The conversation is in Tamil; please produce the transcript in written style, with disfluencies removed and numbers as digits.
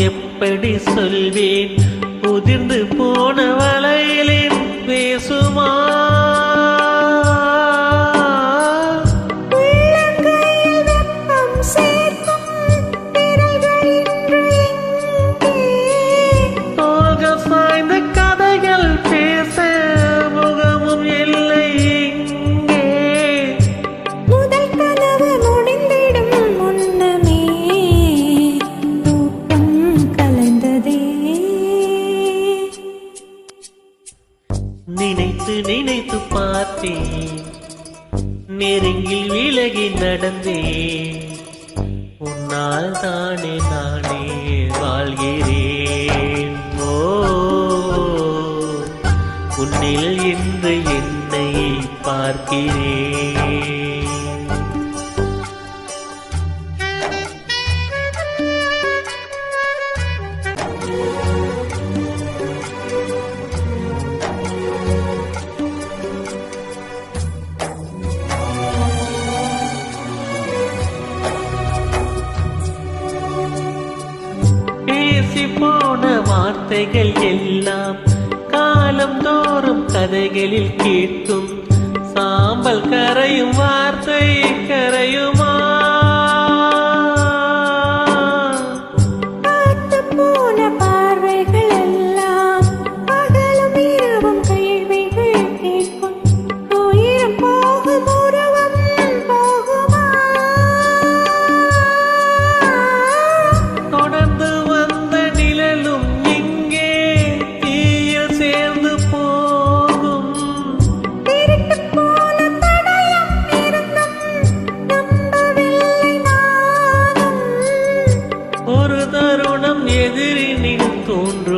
எப்படி சொல்வேன் உதிர்ந்து போன வளையலின் பேசுமா தோள்கள் சாய்ந்த கதைகள் பேச முகமும் இல்லை இங்கே முதல் கனவு முடிந்திடும் முன்னமே தூக்கம் கலந்ததே நினைத்து நினைத்து பார்த்தேன் நெருங்கில் விலகி நடந்தேன் உன்னால் தானே நானே வாழ்கிறேன் ஓ உன்னில் இன்று என்னை பார்க்கிறேன் பேசி போன வார்த்தைகள் எல்லாம் காலம் தோறும் கதைகளில் கேட்கும் சாம்பல் கரையும் வார்த்தை கரையுமா பார்த்து போன பார்வைகள் எல்லாம் பகலும் இரவும் கேள்விகள் கேட்கும் உயிரும் போகும் உருவம் போகுமா தொடர்ந்து வந்த நிழலும் இங்கே தீயில் சேர்ந்து போகும் திருட்டு போன தடயம் இருந்தும் நம்பவில்லை நானும் ஒரு தருணம் எதிரினில் தோன்றும்